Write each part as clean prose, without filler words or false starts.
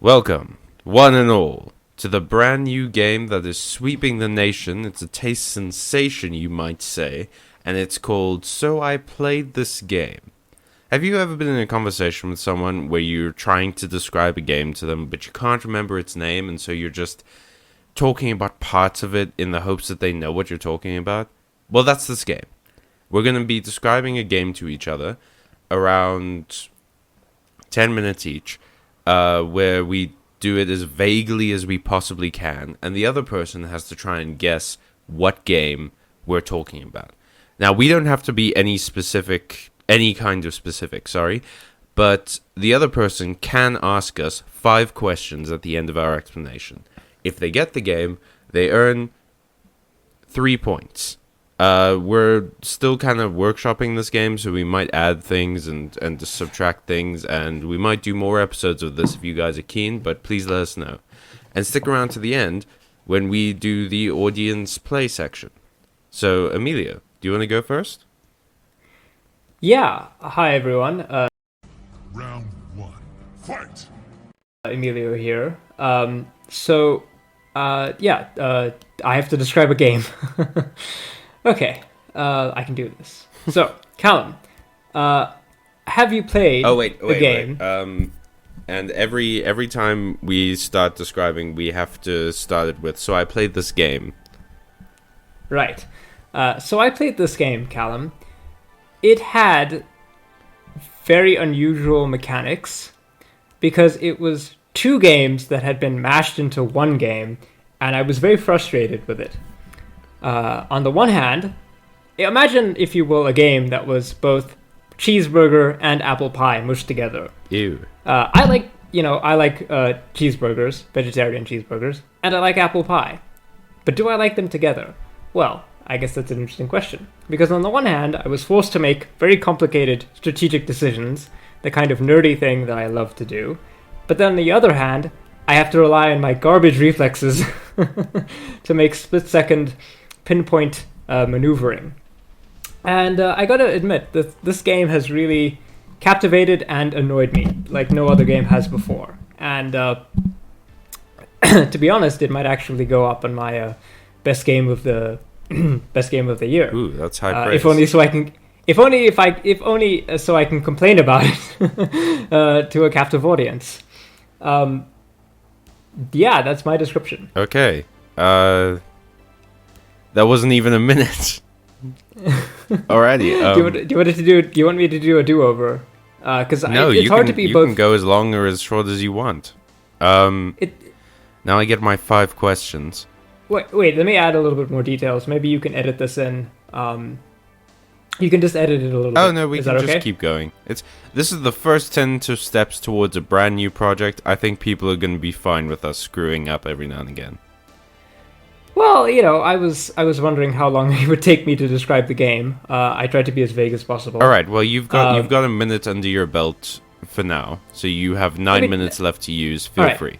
Welcome, one and all, to the brand new game that is sweeping the nation. It's a taste sensation, you might say, and it's called So I Played This Game. Have you ever been in a conversation with someone where you're trying to describe a game to them, but you can't remember its name, and so you're just talking about parts of it in the hopes that they know what you're talking about? Well, that's this game. We're going to be describing a game to each other around 10 minutes each, where we do it as vaguely as we possibly can, and the other person has to try and guess what game we're talking about. Now, we don't have to be any kind of specific, but the other person can ask us 5 questions at the end of our explanation. If they get the game, they earn 3 points. We're still kind of workshopping this game, so we might add things and subtract things, and we might do more episodes of this if you guys are keen, but please let us know. And stick around to the end when we do the audience play section. So, Emilio, do you want to go first? Yeah, hi everyone. Round 1. Fight! Emilio here. I have to describe a game. Okay, I can do this. So, Callum, have you played the game? Wait. And every time we start describing, we have to start it with, so I played this game. Right. So I played this game, Callum. It had very unusual mechanics because it was 2 games that had been mashed into one game, and I was very frustrated with it. On the one hand, imagine, if you will, a game that was both cheeseburger and apple pie mushed together. Ew. I like cheeseburgers, vegetarian cheeseburgers, and I like apple pie. But do I like them together? Well, I guess that's an interesting question. Because on the one hand, I was forced to make very complicated strategic decisions, the kind of nerdy thing that I love to do. But then on the other hand, I have to rely on my garbage reflexes to make split-second pinpoint maneuvering. And I gotta admit that this game has really captivated and annoyed me like no other game has before. And to be honest, it might actually go up on my best game of the year. Ooh, that's high praise. If only so I can complain about it to a captive audience. Yeah, that's my description. Okay. That wasn't even a minute. Alrighty. Do you want me to do a do-over? Because it's hard to be both. You can go as long or as short as you want. Now I get my 5 questions. Wait. Let me add a little bit more details. Maybe you can edit this in. You can just edit it a little bit. Oh no, we can just okay? keep going. This is the first 10 steps towards a brand new project. I think people are going to be fine with us screwing up every now and again. Well, I was wondering how long it would take me to describe the game. I tried to be as vague as possible. All right. Well, you've got a minute under your belt for now, so you have 9 minutes left to use. Feel free.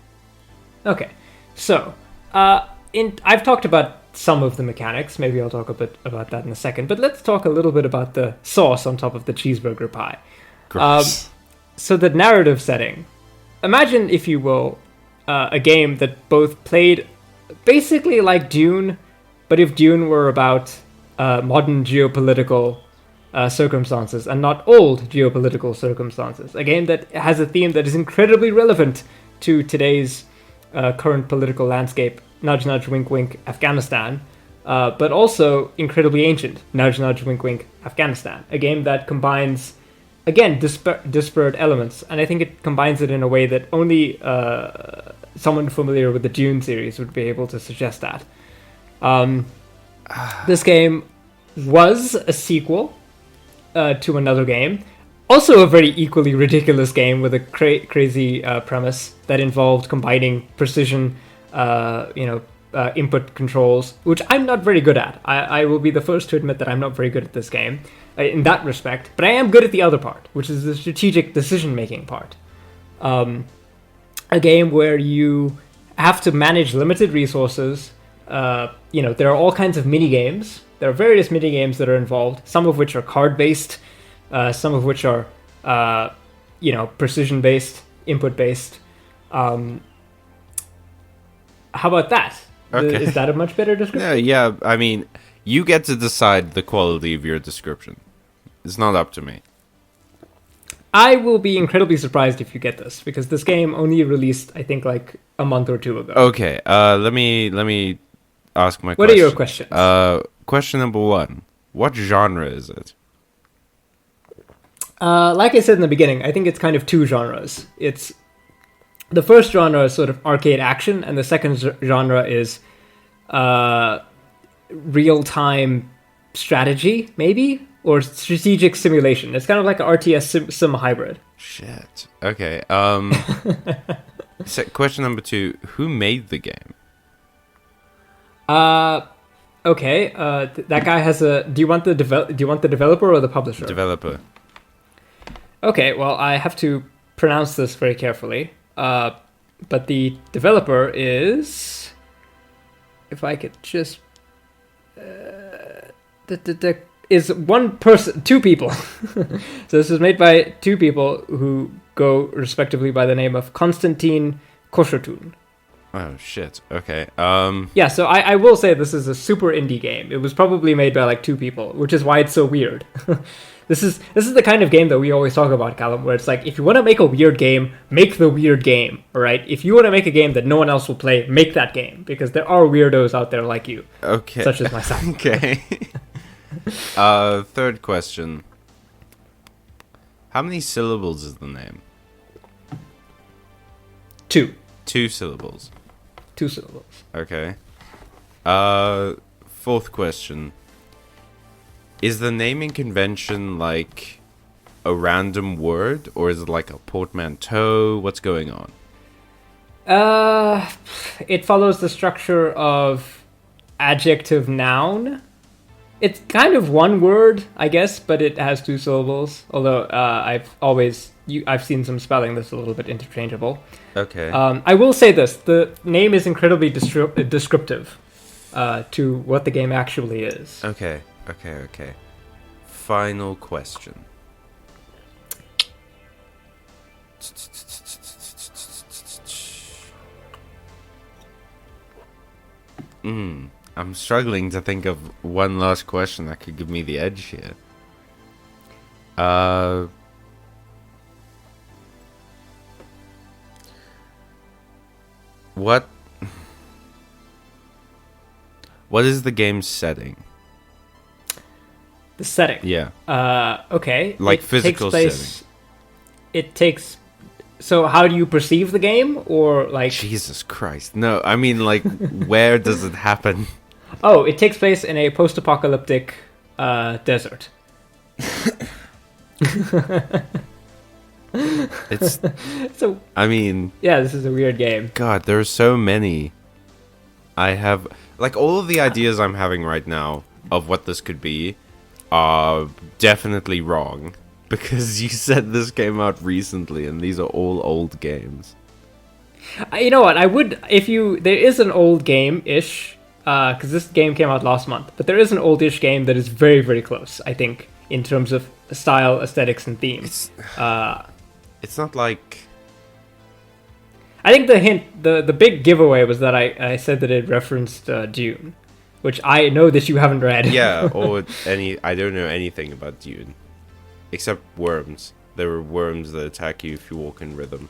Okay. So, I've talked about some of the mechanics. Maybe I'll talk a bit about that in a second. But let's talk a little bit about the sauce on top of the cheeseburger pie. Gross. So the narrative setting. Imagine, if you will, a game that both played basically like Dune, but if Dune were about modern geopolitical circumstances and not old geopolitical circumstances. A game that has a theme that is incredibly relevant to today's current political landscape. Nudge, nudge, wink, wink, Afghanistan. But also incredibly ancient. Nudge, nudge, wink, wink, Afghanistan. A game that combines, again, disparate elements. And I think it combines it in a way that only someone familiar with the Dune series would be able to suggest that. This game was a sequel to another game. Also a very equally ridiculous game with a crazy premise that involved combining precision input controls, which I'm not very good at. I will be the first to admit that I'm not very good at this game in that respect, but I am good at the other part, which is the strategic decision-making part. A game where you have to manage limited resources. There are all kinds of mini-games. There are various mini-games that are involved, some of which are card-based, some of which are, precision-based, input-based. How about that? Okay. Is that a much better description? Yeah, I mean, you get to decide the quality of your description. It's not up to me. I will be incredibly surprised if you get this, because this game only released, I think, like a month or two ago. Okay, let me ask my question. What are your questions? Question number 1. What genre is it? Like I said in the beginning, I think it's kind of two genres. It's the first genre is sort of arcade action, and the second genre is real-time strategy, maybe, or strategic simulation. It's kind of like an RTS sim hybrid. Shit. Okay. So question number 2. Who made the game? Okay. That guy has a. Do you want the developer or the publisher? Developer. Okay. Well, I have to pronounce this very carefully. But the developer is. If I could just. Is one person, two people. So this is made by two people who go respectively by the name of Konstantin Koshatun. Oh shit. Okay. Yeah, so I will say this is a super indie game. It was probably made by like two people, which is why it's so weird. This is the kind of game that we always talk about, Callum, where it's like, if you want to make a weird game, make the weird game, all right? If you want to make a game that no one else will play, make that game, because there are weirdos out there like you. Okay. Such as myself. Okay. Third question. How many syllables is the name? Two. 2 syllables. 2 syllables. Okay. Fourth question. Is the naming convention like a random word, or is it like a portmanteau? What's going on? It follows the structure of adjective noun. It's kind of one word, I guess, but it has 2 syllables. Although I've seen some spelling that's a little bit interchangeable. Okay. I will say this: the name is incredibly descriptive to what the game actually is. Okay. Final question. I'm struggling to think of one last question that could give me the edge here. What is the game's setting? The setting. Yeah. Okay. Like it physical setting. It takes. So how do you perceive the game, or like? Jesus Christ! No, I mean like, where does it happen? Oh, it takes place in a post-apocalyptic desert. It's. So. I mean. Yeah, this is a weird game. God, there are so many. I have like all of the ideas I'm having right now of what this could be are definitely wrong, because you said this came out recently and these are all old games. You know what? I would, there is an old game-ish, because this game came out last month, but there is an oldish game that is very, very close, I think, in terms of style, aesthetics, and theme. It's not like... I think the hint, the big giveaway was that I said that it referenced Dune, which I know that you haven't read. Yeah, or I don't know anything about Dune, except worms. There are worms that attack you if you walk in rhythm.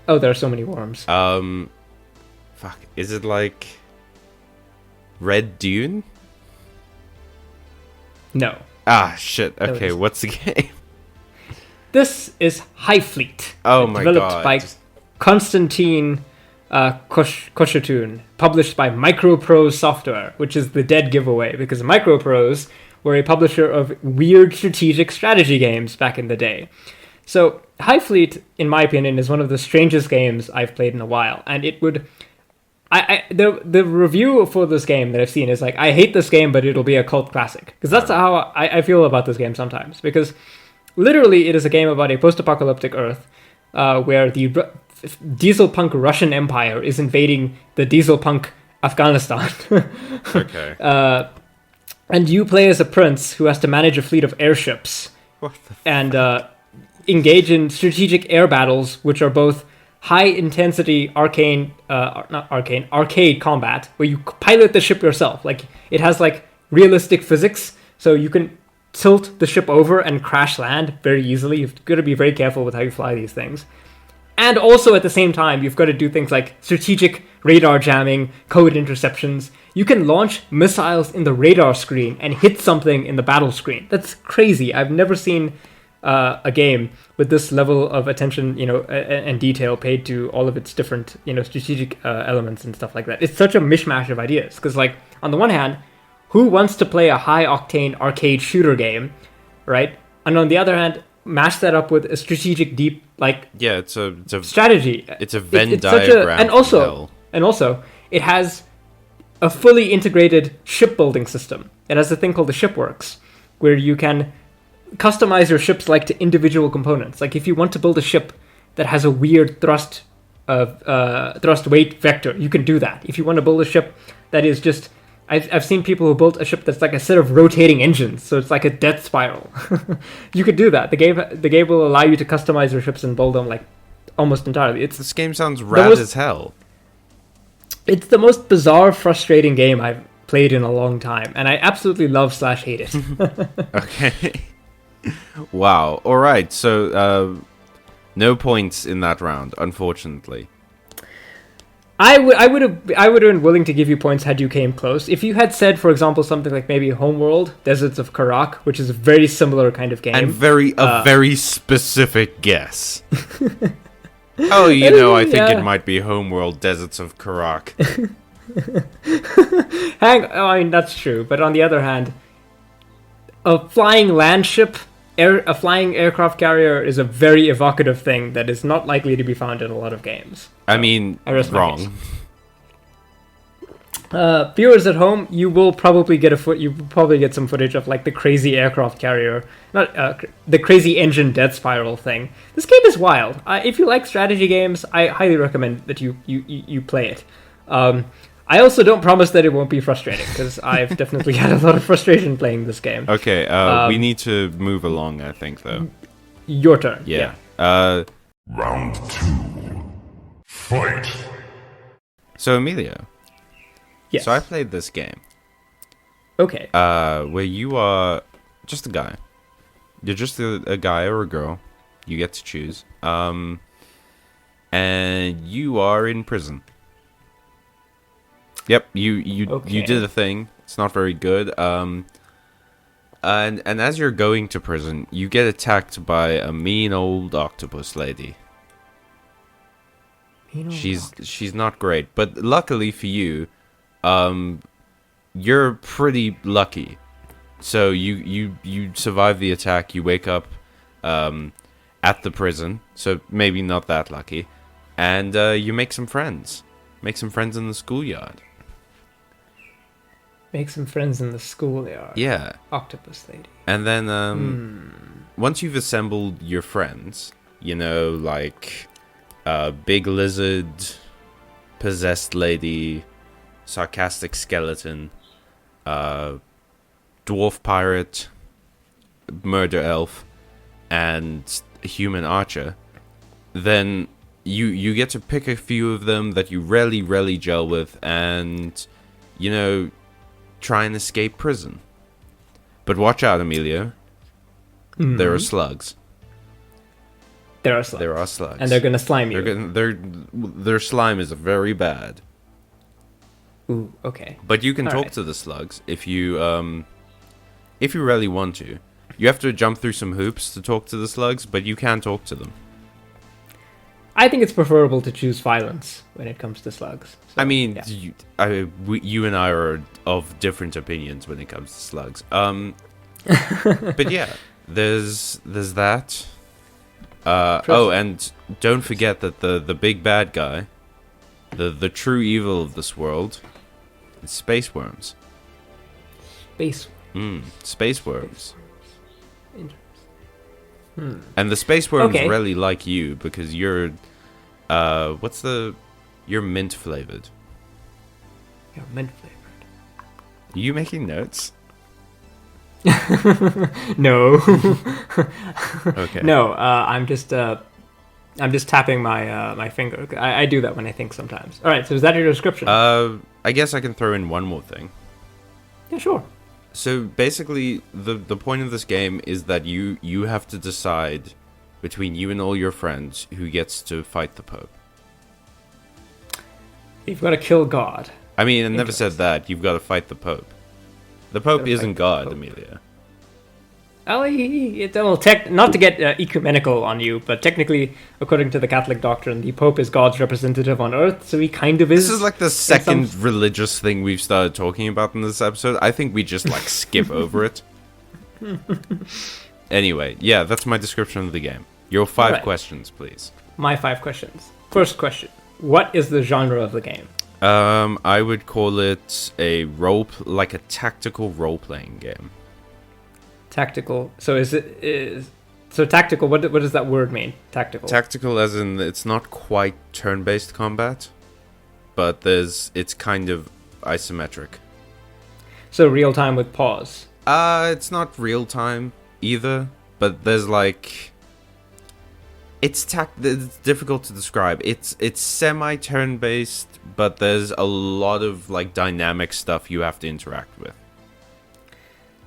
Oh, there are so many worms. Fuck, is it like Red Dune? No. Ah, shit. Okay, what's the game? This is High Fleet. Oh my god. Developed by Konstantin Koshatun, published by Microprose Software, which is the dead giveaway, because Microprose were a publisher of weird strategic strategy games back in the day. So High Fleet, in my opinion, is one of the strangest games I've played in a while, and it would... the review for this game that I've seen is like, I hate this game, but it'll be a cult classic. Because that's how I feel about this game sometimes. Because literally it is a game about a post-apocalyptic Earth where the diesel punk Russian Empire is invading the diesel punk Afghanistan. Okay. And you play as a prince who has to manage a fleet of airships. What the and engage in strategic air battles, which are both high intensity arcade combat where you pilot the ship yourself. Like it has like realistic physics, so you can tilt the ship over and crash land very easily. You've got to be very careful with how you fly these things. And also at the same time, you've got to do things like strategic radar jamming, code interceptions. You can launch missiles in the radar screen and hit something in the battle screen. That's crazy. I've never seen a game with this level of attention, and detail paid to all of its different, strategic elements and stuff like that. It's such a mishmash of ideas. Because, like, on the one hand, who wants to play a high-octane arcade shooter game, right? And on the other hand, mash that up with a strategic, deep, like, it's a strategy. It's a Venn it's diagram. And also, it has a fully integrated shipbuilding system. It has a thing called the Shipworks, where you can customize your ships like to individual components. Like if you want to build a ship that has a weird thrust weight vector, you can do that. If you want to build a ship that is just, I've seen people who built a ship that's like a set of rotating engines, so it's like a death spiral. You could do that. The game will allow you to customize your ships and build them like almost entirely. This game sounds rad as hell. It's the most bizarre, frustrating game I've played in a long time, and I absolutely love/hate it. Okay. Wow. All right. So, no points in that round, unfortunately. I would have been willing to give you points had you came close. If you had said, for example, something like maybe Homeworld, Deserts of Karak, which is a very similar kind of game, and very specific guess. I think it might be Homeworld, Deserts of Karak. I mean, that's true. But on the other hand, a flying land ship, a flying aircraft carrier is a very evocative thing that is not likely to be found in a lot of games. I mean, wrong. Viewers at home, you will probably get some footage of like the crazy aircraft carrier, not the crazy engine death spiral thing. This game is wild. If you like strategy games, I highly recommend that you play it. I also don't promise that it won't be frustrating, because I've definitely had a lot of frustration playing this game. Okay, we need to move along, I think, though. Your turn. Yeah. Round 2. Fight. So, Emilio. Yes. So I played this game. Okay. Where you are just a guy. You're just a guy or a girl. You get to choose. And you are in prison. Yep, you did a thing. It's not very good. And as you're going to prison, you get attacked by a mean old octopus lady. She's not great, but luckily for you, you're pretty lucky. So you survive the attack. You wake up at the prison, so maybe not that lucky, and you make some friends. Make some friends in the schoolyard. Make some friends in the schoolyard. Yeah. Octopus lady. And then once you've assembled your friends, like big lizard, possessed lady, sarcastic skeleton, dwarf pirate, murder elf, and human archer, then you get to pick a few of them that you rarely gel with, and try and escape prison. But watch out, Emilio. Mm-hmm. There are slugs. There are slugs. And they're gonna slime you. Their slime is very bad. Ooh, okay. But you can talk to the slugs if you really want to. You have to jump through some hoops to talk to the slugs, but you can talk to them. I think it's preferable to choose violence when it comes to slugs. So, I mean, yeah. You and I are of different opinions when it comes to slugs. But yeah, there's that. And don't forget that the big bad guy, the true evil of this world, is space worms. Space worms. Interesting. And the space worms really like you because you're, you're mint flavored. You're mint flavored. Are you making notes? No. Okay. No, I'm just I'm just tapping my finger. I do that when I think sometimes. All right, so is that your description? I guess I can throw in one more thing. Yeah, sure. So basically, the point of this game is that you have to decide between you and all your friends who gets to fight the Pope. You've got to kill God. I mean, I never said that. You've got to fight the Pope. The Pope isn't God, Pope. Amelia. Well, not to get ecumenical on you, but technically, according to the Catholic doctrine, the Pope is God's representative on Earth, so he kind of is. This is like the second religious thing we've started talking about in this episode. I think we just like skip over it. Anyway, yeah, that's my description of the game. Your 5 questions, please. My 5 questions. First question: what is the genre of the game? I would call it a like a tactical role-playing game. Tactical. So so tactical? What does that word mean? Tactical. Tactical, as in it's not quite turn-based combat, but it's kind of isometric. So real time with pause. It's not real time either, but there's like it's difficult to describe. It's semi turn-based, but there's a lot of like dynamic stuff you have to interact with.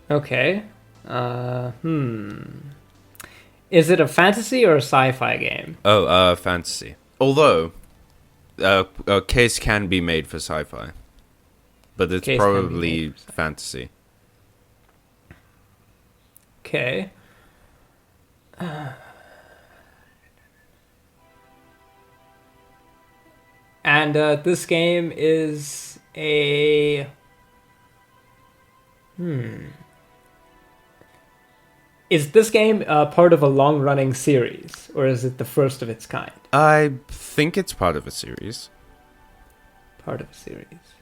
Okay. Is it a fantasy or a sci-fi game? Oh, fantasy. Although, a case can be made for sci-fi, but it's probably fantasy. Okay. And this game is a... Is this game part of a long-running series, or is it the first of its kind? I think it's part of a series. Part of a series.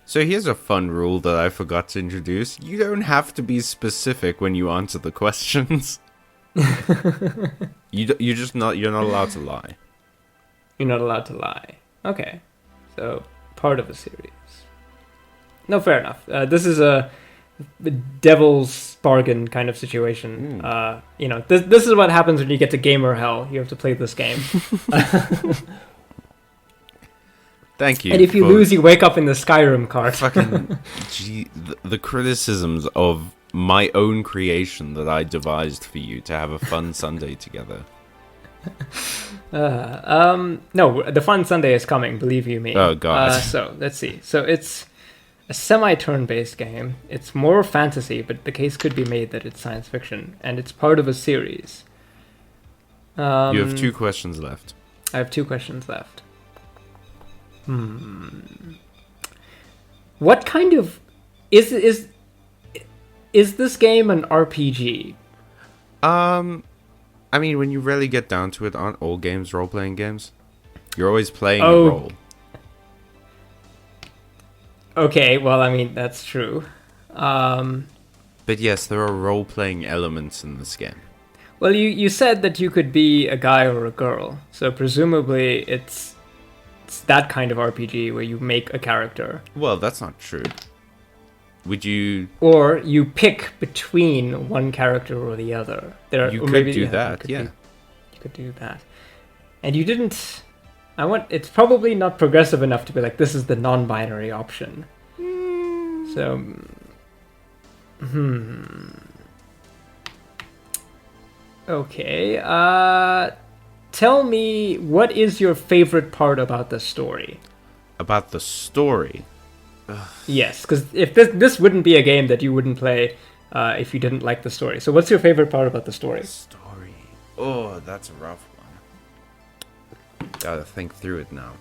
So here's a fun rule that I forgot to introduce. You don't have to be specific when you answer the questions. You're not allowed to lie. You're not allowed to lie. Okay. So, part of a series. No, fair enough. This is a devil's bargain kind of situation. This is what happens when you get to gamer hell. You have to play this game. Thank you. And if you lose, you wake up in the Skyrim cart. Fucking the criticisms of my own creation that I devised for you to have a fun Sunday together. No, the fun Sunday is coming, believe you me. Oh god. So let's see. So it's a semi-turn-based game. It's more fantasy, but the case could be made that it's science fiction, and it's part of a series. You have 2 questions left. I have 2 questions left. What kind of is this game an RPG? I mean, when you really get down to it, aren't all games role-playing games? You're always playing a role. Okay, well, I mean, that's true. But yes, there are role-playing elements in this game. Well, you said that you could be a guy or a girl, so presumably it's that kind of RPG where you make a character. Well, that's not true. Would you... Or you pick between one character or the other. You could do that, yeah. You could do that. And you didn't... It's probably not progressive enough to be like, this is the non-binary option. So... Okay, tell me, what is your favorite part about the story? About the story? Yes, because if this wouldn't be a game that you wouldn't play if you didn't like the story. So what's your favorite part about the story? Story. Oh, that's a rough one. Gotta think through it now.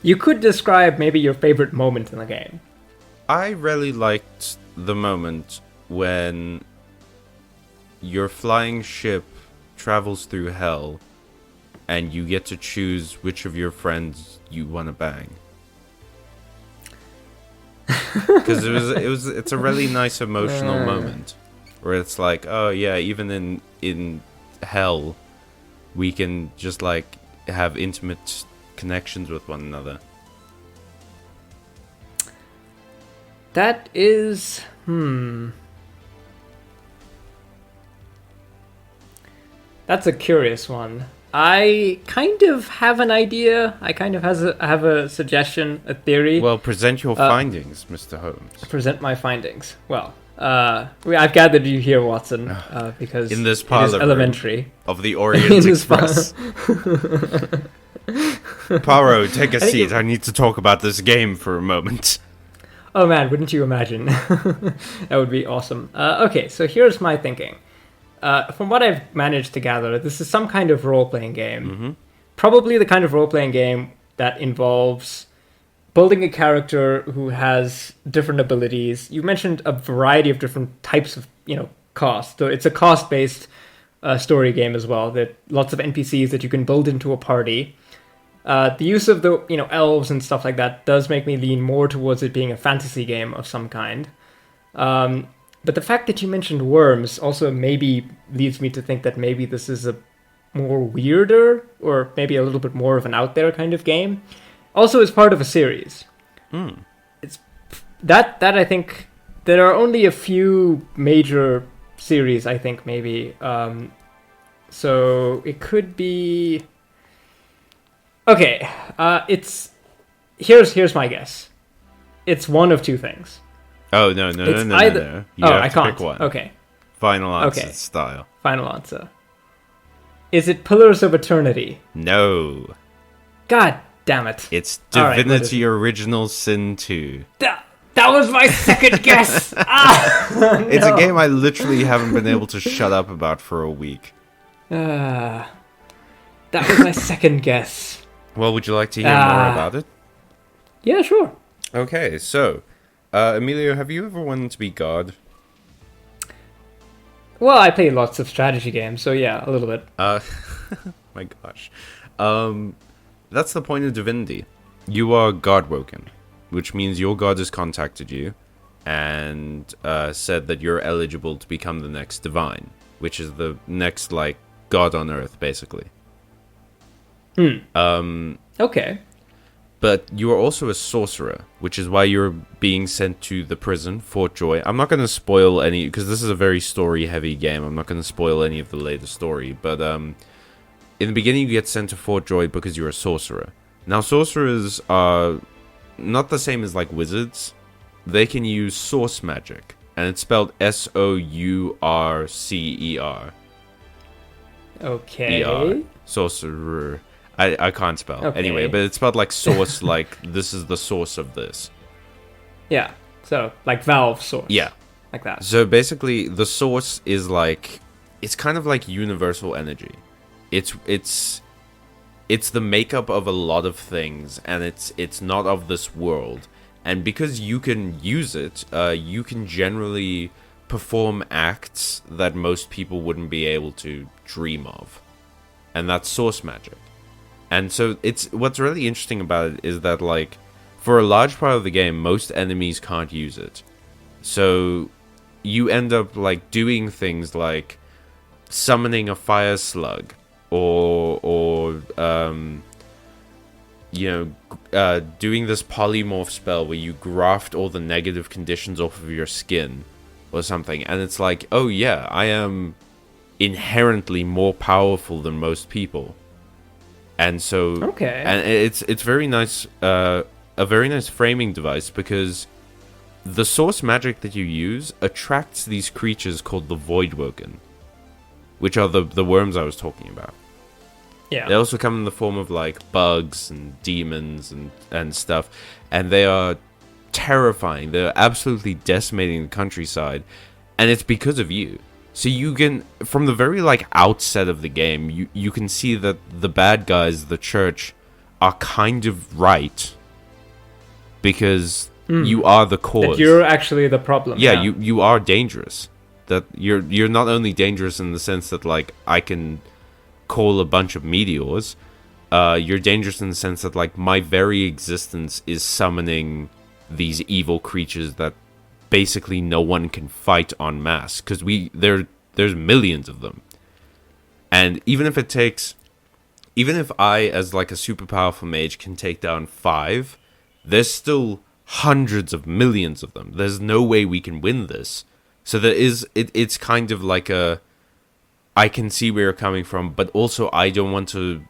You could describe maybe your favorite moment in the game. I really liked the moment when your flying ship travels through hell and you get to choose which of your friends you want to bang. Because it's a really nice emotional moment where it's like, oh yeah, even in hell we can just like have intimate connections with one another. That is... That's a curious one. I kind of have an idea. I kind of have a suggestion, a theory. Well, present your findings, Mr. Holmes. Present my findings. Well, I've gathered you here, Watson, because In this it is parlor room elementary. Of the Orient In this Express. Poirot, take a seat. I need to talk about this game for a moment. Oh man, wouldn't you imagine? That would be awesome. Okay, so here's my thinking. From what I've managed to gather, this is some kind of role-playing game. Mm-hmm. Probably the kind of role-playing game that involves building a character who has different abilities. You mentioned a variety of different types of, cost. So it's a cost-based story game as well. That lots of NPCs that you can build into a party. The use of the elves and stuff like that does make me lean more towards it being a fantasy game of some kind. But the fact that you mentioned worms also maybe leads me to think that maybe this is a more weirder or maybe a little bit more of an out there kind of game. Also, it's part of a series. It's that I think there are only a few major series. I think maybe so it could be. Okay, here's my guess. It's one of two things. Oh, no. Either... You have I to can't. pick one. Okay. Final answer Okay. style. Final answer. Is it Pillars of Eternity? No. God damn it. It's All right, what is Divinity Original Sin 2. That was my second guess! It's a game I literally haven't been able to shut up about for a week. That was my second guess. Well, would you like to hear more about it? Yeah, sure. Okay, so, Emilio, have you ever wanted to be God? Well, I play lots of strategy games, so yeah, a little bit. My gosh. That's the point of Divinity. You are God-woken, which means your God has contacted you and said that you're eligible to become the next divine, which is the next, God on Earth, basically. Okay. But you are also a sorcerer, which is why you're being sent to the prison, Fort Joy. I'm not going to spoil any, because this is a very story-heavy game. I'm not going to spoil any of the later story. But in the beginning, you get sent to Fort Joy because you're a sorcerer. Now, sorcerers are not the same as, wizards. They can use source magic, and it's spelled Sourcer. Okay. ER. Sorcerer. I can't spell. Okay. Anyway, but it's spelled like source, this is the source of this. Yeah. So, like Valve source. Yeah. Like that. So basically, the source is it's kind of like universal energy. It's the makeup of a lot of things, and it's not of this world. And because you can use it, you can generally perform acts that most people wouldn't be able to dream of. And that's source magic. And so what's really interesting about it is that for a large part of the game, most enemies can't use it. So you end up doing things like summoning a fire slug or doing this polymorph spell where you graft all the negative conditions off of your skin or something. And it's oh yeah, I am inherently more powerful than most people. And so, okay, and it's very nice, a very nice framing device, because the source magic that you use attracts these creatures called the Voidwoken, which are the worms I was talking about. Yeah. They also come in the form of bugs and demons and stuff, and they are terrifying. They're absolutely decimating the countryside, and it's because of you. So you can, from the very outset of the game, you can see that the bad guys, the church, are kind of right, because you are the cause. That you're actually the problem. Yeah, you are dangerous. That you're not only dangerous in the sense that I can call a bunch of meteors. You're dangerous in the sense that my very existence is summoning these evil creatures that basically no one can fight en masse, because there's millions of them. And even if I, as a super powerful mage, can take down 5, there's still hundreds of millions of them. There's no way we can win this. So there is, it's kind of like I can see where you're coming from, but also I don't want to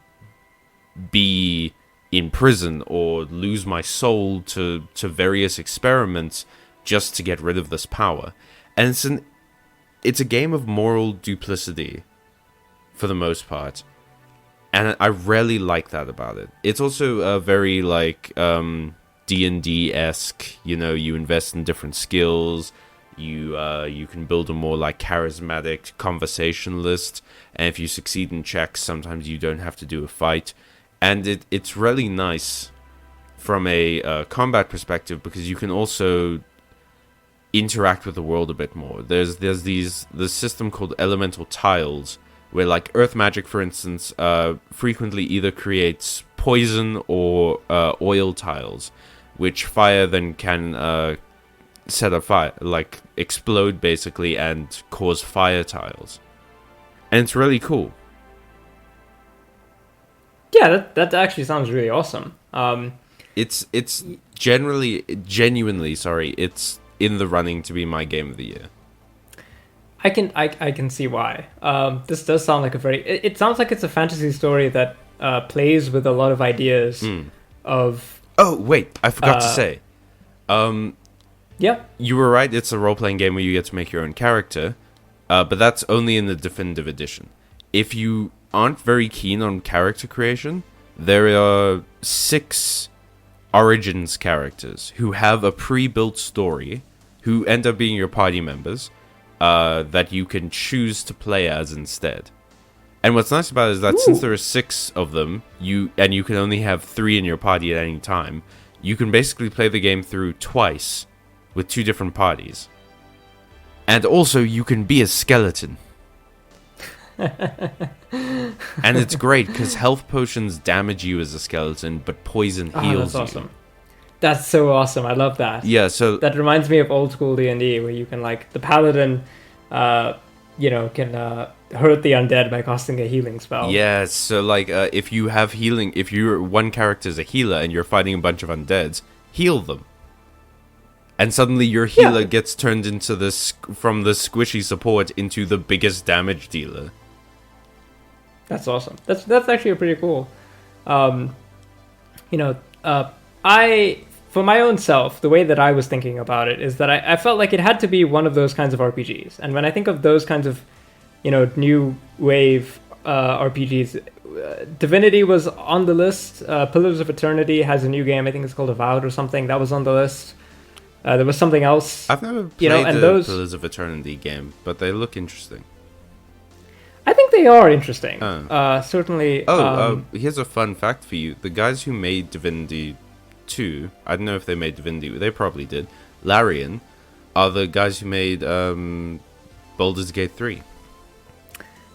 be in prison or lose my soul to various experiments just to get rid of this power. And it's a game of moral duplicity for the most part. And I really like that about it. It's also a very like D&D-esque, you invest in different skills. You can build a more like charismatic conversationalist, and if you succeed in checks, sometimes you don't have to do a fight. And it's really nice from a combat perspective because you can also interact with the world a bit more. There's this system called elemental tiles, where like earth magic, for instance, frequently either creates poison or oil tiles, which fire then can set a fire, like explode basically and cause fire tiles. And it's really cool. Yeah, that actually sounds really awesome. It's genuinely, it's in the running to be my game of the year. I can see why. This does sound like it sounds like it's a fantasy story that plays with a lot of ideas of. Oh wait, I forgot to say. Yeah, you were right. It's a role-playing game where you get to make your own character, but that's only in the definitive edition. If you aren't very keen on character creation, there are 6 Origins characters who have a pre-built story, who end up being your party members, that you can choose to play as instead. And what's nice about it is that since there are 6 of them, you can only have 3 in your party at any time, you can basically play the game through twice with 2 different parties. And also, you can be a skeleton. And it's great, because health potions damage you as a skeleton, but poison heals that's awesome. That's so awesome. I love that. Yeah, so that reminds me of old school D&D, where you can, like, the paladin, can hurt the undead by casting a healing spell. yeah, so like, if you have healing, if your one character is a healer and you're fighting a bunch of undeads, heal them. And suddenly your healer gets turned into from the squishy support into the biggest damage dealer. That's awesome. That's actually pretty cool. For my own self, the way that I was thinking about it is that I felt like it had to be one of those kinds of RPGs. And when I think of those kinds of, new wave RPGs, Divinity was on the list. Pillars of Eternity has a new game. I think it's called Avowed or something. That was on the list. There was something else. I've never played the Pillars of Eternity game, but they look interesting. I think they are interesting. Certainly. Here's a fun fact for you. The guys who made Divinity 2, I don't know if they made Divinity, they probably did. Larian are the guys who made Baldur's Gate 3.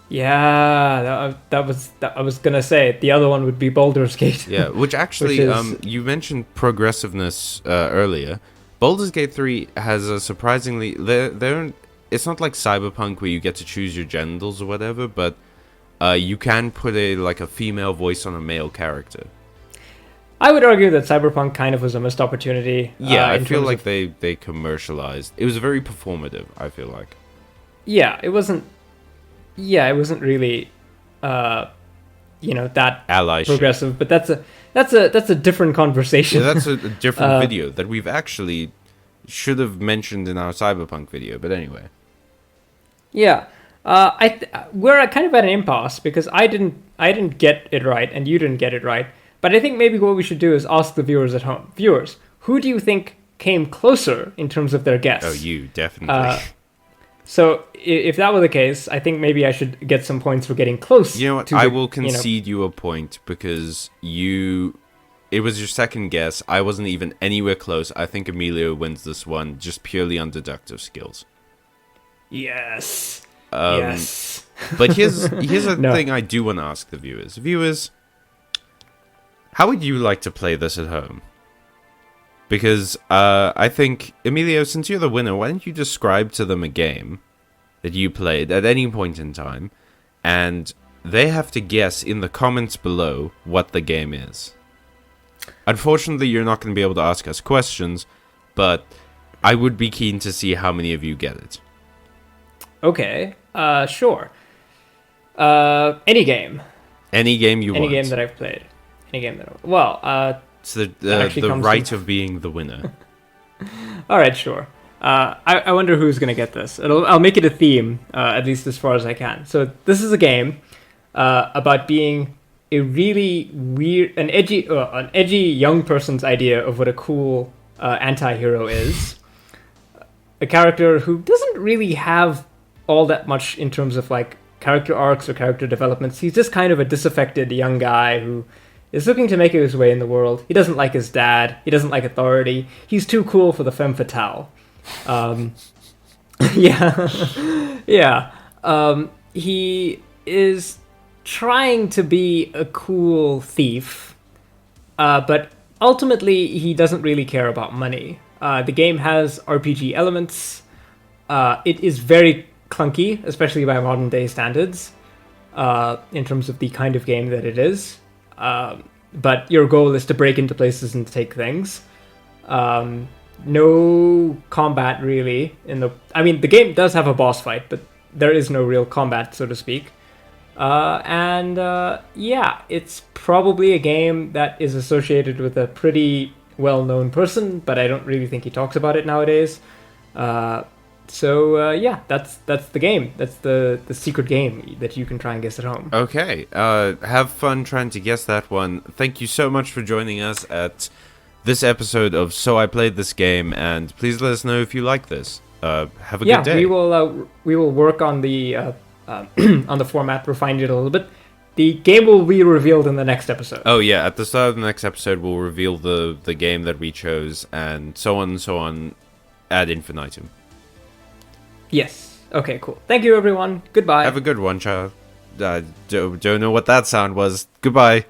Yeah, I was gonna say the other one would be Baldur's Gate. Yeah, which actually, you mentioned progressiveness earlier. Baldur's Gate 3 has a surprisingly, it's not like Cyberpunk where you get to choose your genitals or whatever, but you can put a female voice on a male character. I would argue that Cyberpunk kind of was a missed opportunity. Yeah, I feel like they commercialized. It was very performative, I feel like. Yeah, it wasn't really that allyship progressive, but that's a different conversation. Yeah, that's a different video that we've actually should have mentioned in our Cyberpunk video, but anyway. Yeah. We're kind of at an impasse because I didn't get it right and you didn't get it right. But I think maybe what we should do is ask the viewers at home. Viewers, who do you think came closer in terms of their guess? Oh, you, definitely. So if that were the case, I think maybe I should get some points for getting close. You know what? I will concede you a point because it was your second guess. I wasn't even anywhere close. I think Emilio wins this one just purely on deductive skills. Yes. Yes. But here's a thing I do want to ask the viewers. Viewers, how would you like to play this at home? Because I think, Emilio, since you're the winner, why don't you describe to them a game that you played at any point in time, and they have to guess in the comments below what the game is. Unfortunately, you're not going to be able to ask us questions, but I would be keen to see how many of you get it. Okay. Sure. Any game. Any game you want. Any game that I've played. Any game that It's the actually comes right to- of being the winner. all right, sure. I wonder who's gonna get this. I'll make it a theme, at least as far as I can. So this is a game about being a really weird, an edgy young person's idea of what a cool anti-hero is. A character who doesn't really have all that much in terms of like character arcs or character developments. He's just kind of a disaffected young guy who is looking to make his way in the world. He doesn't like his dad. He doesn't like authority. He's too cool for the femme fatale. Yeah. Yeah. He is trying to be a cool thief, but ultimately he doesn't really care about money. The game has RPG elements. It is very clunky, especially by modern day standards, in terms of the kind of game that it is. But your goal is to break into places and take things. No combat really the game does have a boss fight, but there is no real combat, so to speak. Yeah, it's probably a game that is associated with a pretty well-known person, but I don't really think he talks about it nowadays. Yeah, that's the game. That's the secret game that you can try and guess at home. Okay, have fun trying to guess that one. Thank you so much for joining us at this episode of So I Played This Game, and please let us know if you like this. Have a good day. We will work on the on the format, refine it a little bit. The game will be revealed in the next episode. Oh yeah, at the start of the next episode we'll reveal the game that we chose, and so on ad infinitum. Yes. Okay, cool. Thank you, everyone. Goodbye. Have a good one, child. Don't know what that sound was. Goodbye.